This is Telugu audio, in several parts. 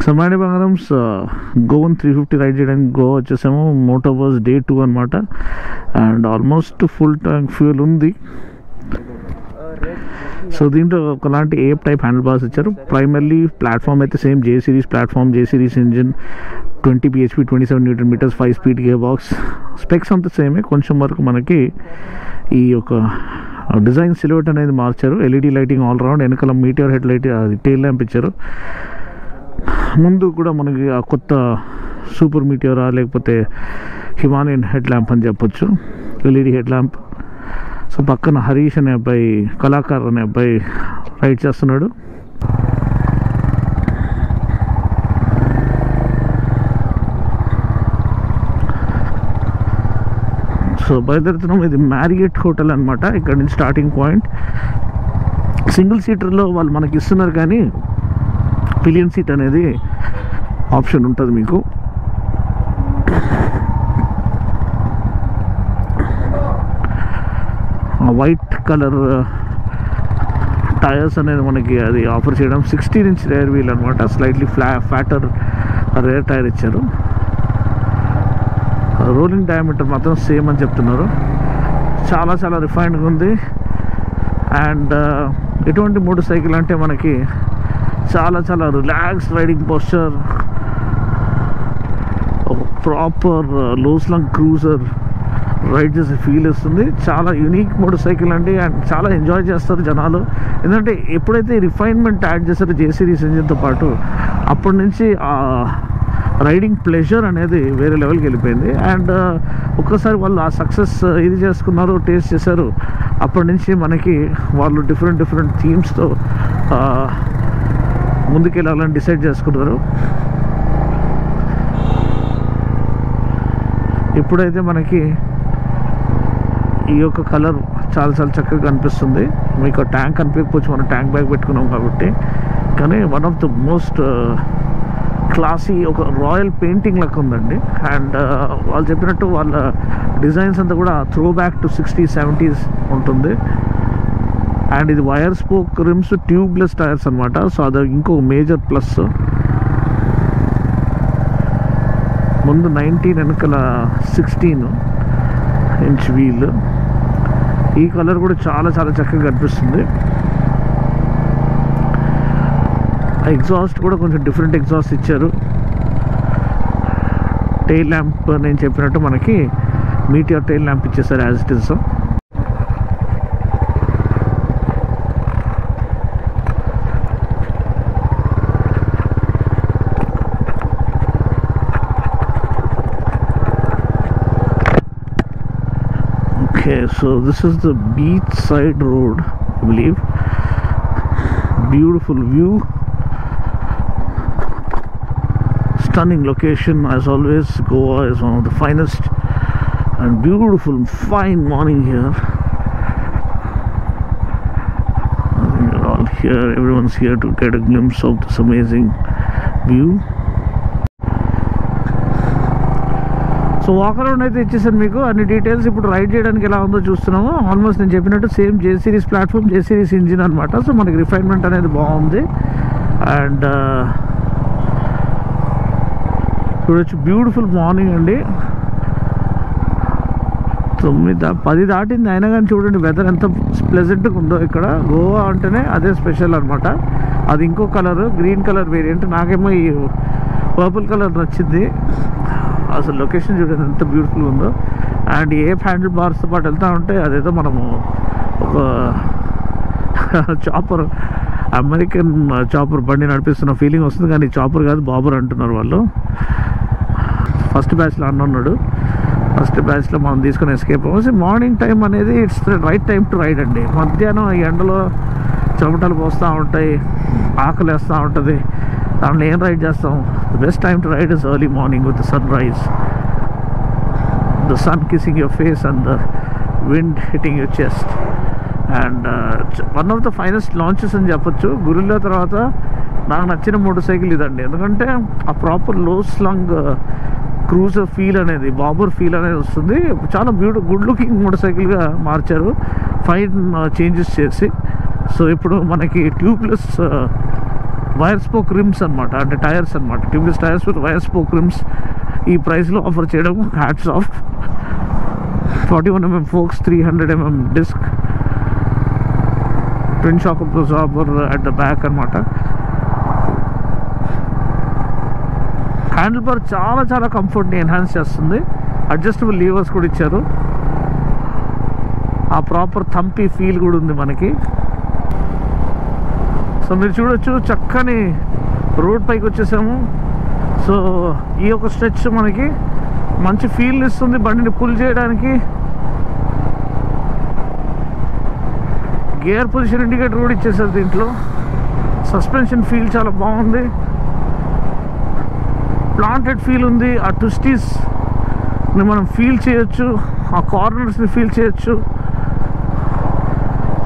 సమాడి బంగారమ్స్ గోవన్ 350 రైడ్ చేయడానికి గోవా వచ్చేసాము. మోటోవర్స్ డే 2 అనమాట. And almost full tank fuel ఉంది. సో దీంట్లో ఒకలాంటి ఏప్ టైప్ హ్యాండిల్ బార్స్ ఇచ్చారు. ప్రైమర్లీ ప్లాట్ఫామ్ అయితే same J series platform, J series engine, 20 bhp 27 Nm 5 speed gear box. Specs అంతా సేమే. కొంచెం వరకు మనకి ఈ యొక్క డిజైన్ సిల్హౌట్ అనేది మార్చారు. LED lighting all round. వెనకాల Meteor head light, tail lamp ఇచ్చారు. ముందు కూడా మనకి ఆ కొత్త సూపర్ మీటియరా లేకపోతే హిమాలయన్ హెడ్ ల్యాంప్ అని చెప్పొచ్చు, ఎల్ఈడి హెడ్ ల్యాంప్. సో పక్కన హరీష్ అనే అబ్బాయి, కళాకార్ అనే అబ్బాయి రైడ్ చేస్తున్నాడు. సో బయలుదేరుతున్నాం. ఇది మ్యారియట్ హోటల్ అనమాట. ఇక్కడ నుంచి స్టార్టింగ్ పాయింట్. సింగిల్ సీటర్లో వాళ్ళు మనకి ఇస్తున్నారు, కానీ పిలియన్ సీట్ అనేది ఆప్షన్ ఉంటుంది మీకు. వైట్ కలర్ టైర్స్ అనేది మనకి అది ఆఫర్ చేయడం. 16 inch రేర్ వీల్ అనమాట. స్లైట్లీ ఫ్లాటర్ రేర్ టైర్ ఇచ్చారు. రోలింగ్ డయామీటర్ మాత్రం సేమ్ అని చెప్తున్నారు. చాలా చాలా రిఫైన్డ్గా ఉంది. అండ్ ఎటువంటి మోటార్ సైకిల్ అంటే మనకి చాలా చాలా రిలాక్స్ రైడింగ్ పోస్చర్, ప్రాపర్ లో స్లంగ్ క్రూజర్ రైడ్ చేసే ఫీల్ వస్తుంది. చాలా యూనిక్ మోటార్ సైకిల్ అండి. అండ్ చాలా ఎంజాయ్ చేస్తారు జనాలు. ఎందుకంటే ఎప్పుడైతే రిఫైన్మెంట్ యాడ్ చేస్తారో జే సిరీస్ ఇంజిన్తో పాటు, అప్పటి నుంచి రైడింగ్ ప్లెజర్ అనేది వేరే లెవెల్కి వెళ్ళిపోయింది. అండ్ ఒక్కసారి వాళ్ళు ఆ సక్సెస్ ఇది చేసుకున్నారు, టేస్ట్ చేశారు. అప్పటి నుంచి మనకి వాళ్ళు డిఫరెంట్ థీమ్స్తో ముందుకెళ్ళాలని డిసైడ్ చేసుకున్నారు. ఇప్పుడైతే మనకి ఈ యొక్క కలర్ చాలా చాలా చక్కగా కనిపిస్తుంది. మీకు ట్యాంక్ కనిపించకపోవచ్చు, మనం ట్యాంక్ బ్యాగ్ పెట్టుకున్నాం కాబట్టి. కానీ one of the most classy, ఒక రాయల్ పెయింటింగ్ లెక్క ఉందండి. అండ్ వాళ్ళు చెప్పినట్టు వాళ్ళ డిజైన్స్ అంతా కూడా throw back to 60s 70s ఉంటుంది. అండ్ ఇది wire spoke RIMS, tubeless tyres అనమాట. సో అది ఇంకో మేజర్ ప్లస్. ముందు 19, వెనకాల 16 inch వీల్. ఈ కలర్ కూడా చాలా చాలా చక్కగా కనిపిస్తుంది. ఎగ్జాస్ట్ కూడా కొంచెం డిఫరెంట్ ఎగ్జాస్ట్ ఇచ్చారు. టెయిల్ ల్యాంప్ నేను చెప్పినట్టు మనకి మీటియర్ టెయిల్ ల్యాంప్ ఇచ్చేసారు as it is. Okay, so this is the beachside road, I believe. Beautiful view, stunning location as always. Goa is one of the finest and beautiful, fine morning here. I think you're all here, everyone's here to get a glimpse of this amazing view. So walk around అయితే ఇచ్చేసాను మీకు అన్ని డీటెయిల్స్. ఇప్పుడు రైడ్ చేయడానికి ఎలా ఉందో చూస్తున్నాము. ఆల్మోస్ట్ నేను చెప్పినట్టు same J series platform, J series engine అనమాట. సో మనకి రిఫైన్మెంట్ అనేది బాగుంది. అండ్ చూడొచ్చు, బ్యూటిఫుల్ మార్నింగ్ అండి. 9-10 దాటింది, అయినా కానీ చూడండి వెదర్ ఎంత ప్లెజెంట్గా ఉందో. ఇక్కడ గోవా అంటేనే అదే స్పెషల్ అనమాట. అది ఇంకో కలర్, గ్రీన్ కలర్ వేరియంట్. నాకేమో ఈ పర్పుల్ కలర్ నచ్చింది. అసలు లొకేషన్ చూడండి ఎంత బ్యూటిఫుల్గా ఉందో. అండ్ ఏ హ్యాండిల్ బార్స్తో పాటు వెళ్తూ ఉంటే అదేదో మనము ఒక చాపర్, అమెరికన్ చాపర్ బండి నడిపిస్తున్న ఫీలింగ్ వస్తుంది. కానీ చాపర్ కాదు, బాబర్ అంటున్నారు వాళ్ళు. ఫస్ట్ బ్యాచ్లో అన్నాడు. ఫస్ట్ బ్యాచ్లో మనం తీసుకుని ఎస్కేప్ అవ్వాలి. మార్నింగ్ టైం అనేది it's the right time to ride అండి. మధ్యాహ్నం ఈ ఎండలో చెమటలు పోస్తూ ఉంటాయి, ఆకలి వేస్తూ ఉంటుంది. దాంట్లో ఏం రైడ్ చేస్తాం? The best time to ride is early morning with the sunrise, the sun kissing your face and the wind hitting your chest. And one of the finest launches అని చెప్పొచ్చు. గురిల్లా తర్వాత నాకు నచ్చిన మోటార్ సైకిల్ ఇదండి. ఎందుకంటే ఆ ప్రాపర్ లో స్లంగ్ క్రూజర్ ఫీల్ అనేది, బాబర్ ఫీల్ అనేది వస్తుంది. చాలా గుడ్ లుకింగ్ మోటార్ సైకిల్గా మార్చారు ఫైన్ చేంజెస్ చేసి. సో ఇప్పుడు మనకి ట్యూబ్లెస్ వైర్ స్పోక్ రిమ్స్ అనమాట, అంటే టైర్స్ అనమాట. Tubeless tyres with wire spoke rims ఈ ప్రైస్లో ఆఫర్ చేయడం hats off. 41mm forks, 300mm disc, twin shock absorber at the back అనమాట. హ్యాండిల్ బార్ చాలా చాలా కంఫర్ట్ని ఎన్హాన్స్ చేస్తుంది. అడ్జస్టబుల్ లీవర్స్ కూడా ఇచ్చారు. ఆ ప్రాపర్ థంపీ ఫీల్ కూడా ఉంది మనకి. సో మీరు చూడొచ్చు, చక్కని రోడ్ పైకి వచ్చేసాము. సో ఈ యొక్క స్ట్రెచ్ మనకి మంచి ఫీల్ ఇస్తుంది బండిని పుల్ చేయడానికి. గేర్ పొజిషన్ ఇండికేటర్ కూడా ఇచ్చేసారు దీంట్లో. సస్పెన్షన్ ఫీల్ చాలా బాగుంది, ప్లాంటెడ్ ఫీల్ ఉంది. ఆ ట్విస్టీస్ని మనం ఫీల్ చేయొచ్చు, ఆ కార్నర్స్ని ఫీల్ చేయొచ్చు.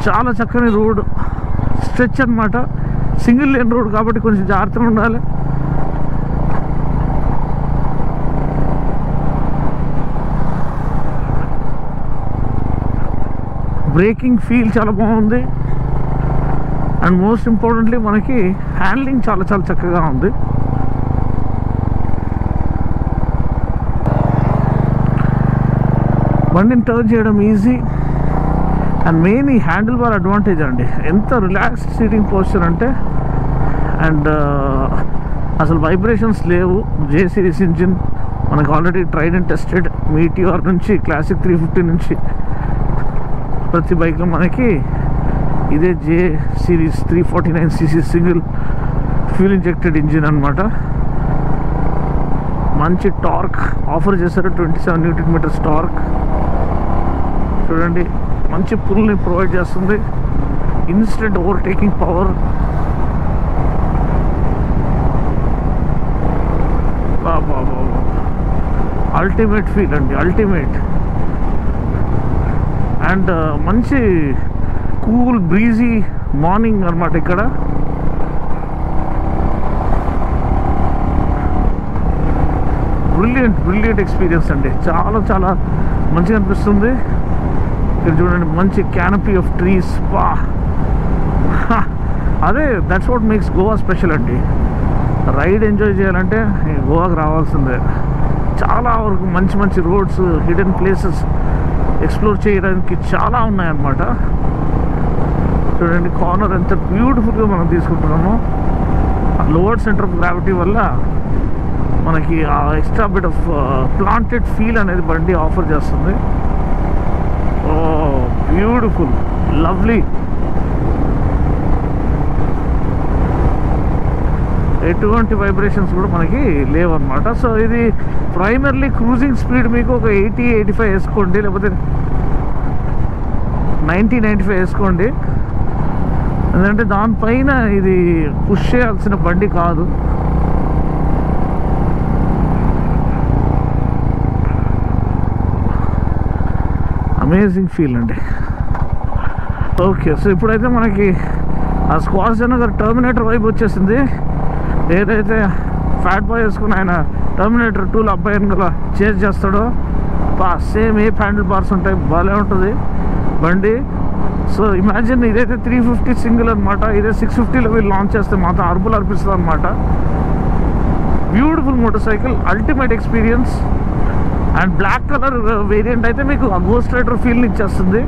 చాలా చక్కని రోడ్ స్ట్రెచ్ అనమాట. సింగిల్ లేన్ రోడ్ కాబట్టి కొంచెం జాగ్రత్తగా ఉండాలి. బ్రేకింగ్ ఫీల్ చాలా బాగుంది. అండ్ మోస్ట్ ఇంపార్టెంట్లీ మనకి హ్యాండ్లింగ్ చాలా చాలా చక్కగా ఉంది. బండిని టర్న్ చేయడం ఈజీ. అండ్ మెయిన్ ఈ హ్యాండిల్ బార్ అడ్వాంటేజ్ అండి. ఎంత రిలాక్స్డ్ సీటింగ్ పోస్చర్ అంటే, అండ్ అసలు వైబ్రేషన్స్ లేవు. జే సిరీస్ ఇంజిన్ మనకు already tried and tested. Meteor నుంచి, క్లాసిక్ 350 నుంచి ప్రతి బైక్లో మనకి ఇదే J series 349cc single fuel injected engine అనమాట. మంచి టార్క్ ఆఫర్ చేశారు, 27 Nm టార్క్. చూడండి, మంచి పుల్ని ప్రొవైడ్ చేస్తుంది. Instant overtaking power. Ultimate feel అండి, అల్టిమేట్. అండ్ మంచి కూల్ బ్రీజీ మార్నింగ్ అనమాట ఇక్కడ. బ్రిలియంట్ ఎక్స్పీరియన్స్ అండి. చాలా చాలా మంచిగా అనిపిస్తుంది. ఇక్కడ చూడండి, మంచి క్యానపీ ఆఫ్ ట్రీస్. అదే that's what makes Goa special అండి. రైడ్ ఎంజాయ్ చేయాలంటే గోవాకి రావాల్సిందే. చాలా వరకు మంచి మంచి రోడ్స్, హిడెన్ ప్లేసెస్ ఎక్స్ప్లోర్ చేయడానికి చాలా ఉన్నాయన్నమాట. చూడండి, కార్నర్ ఎంత బ్యూటిఫుల్గా మనం తీసుకుంటున్నామో. లోవర్ సెంటర్ ఆఫ్ గ్రావిటీ వల్ల మనకి ఆ extra bit of planted feel అనేది బండి ఆఫర్ చేస్తుంది. ఓ బ్యూటిఫుల్, లవ్లీ. ఎటువంటి వైబ్రేషన్స్ కూడా మనకి లేవన్నమాట. సో ఇది ప్రైమర్లీ క్రూజింగ్ స్పీడ్ మీకు ఒక 80-85 వేసుకోండి, లేకపోతే 90-95 వేసుకోండి. ఎందుకంటే దానిపైన ఇది పుష్ చేయాల్సిన బండి కాదు. అమేజింగ్ ఫీల్ అండి. ఓకే, సో ఇప్పుడైతే మనకి ఆ స్క్వాష్ జనగర్ టర్మినేటర్ వైపు వచ్చేసింది. ఏదైతే ఫ్యాట్ బాయ్ వేసుకుని ఆయన టర్మినేటర్ 2లో అబ్బాయి వెనకాల చేంజ్ చేస్తాడో సేమ్ ఏ హ్యాండిల్ బార్స్ ఉంటాయి, భలే ఉంటుంది బండి. సో ఇమాజిన్, ఇదైతే 350 సింగిల్ అనమాట. ఇదే 650లో వీళ్ళు లాంచ్ చేస్తే మాత్రం అరుపులు అర్పిస్తుంది అనమాట. Beautiful motorcycle, ultimate experience. And black colour variant అయితే మీకు ఆ గోస్ట్ రైడర్ ఫీల్ని ఇచ్చేస్తుంది.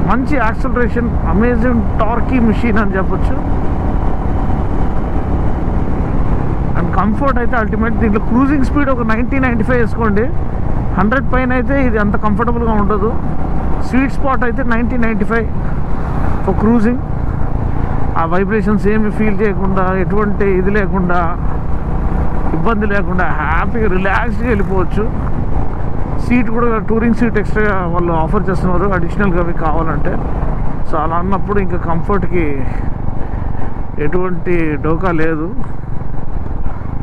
మంచి యాక్సలరేషన్, అమేజింగ్ టార్కీ మెషిన్ అని చెప్పొచ్చు. అండ్ కంఫర్ట్ అయితే అల్టిమేట్. దీంట్లో క్రూజింగ్ స్పీడ్ ఒక 90-95 వేసుకోండి. 100 పైన అయితే ఇది అంత కంఫర్టబుల్గా ఉండదు. స్వీట్ స్పాట్ అయితే 90-95 ఫర్ క్రూజింగ్. ఆ వైబ్రేషన్స్ ఏమి ఫీల్ చేయకుండా, ఎటువంటి ఇది లేకుండా, ఇబ్బంది లేకుండా హ్యాపీగా రిలాక్స్గా వెళ్ళిపోవచ్చు. సీట్ కూడా టూరింగ్ సీట్ ఎక్స్ట్రా వాళ్ళు ఆఫర్ చేస్తున్నారు అడిషనల్గా మీకు కావాలంటే. సో అలా అన్నప్పుడు ఇంకా కంఫర్ట్కి ఎటువంటి డోకా లేదు.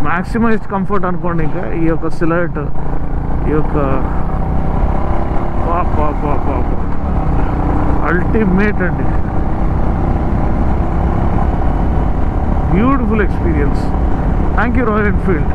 మ్యాక్సిమైజ్డ్ కంఫర్ట్ అనుకోండి. ఇంకా ఈ యొక్క సిలైట్, ఈ యొక్క అల్టిమేట్ అండి. Beautiful experience. Thank you royal Enfield.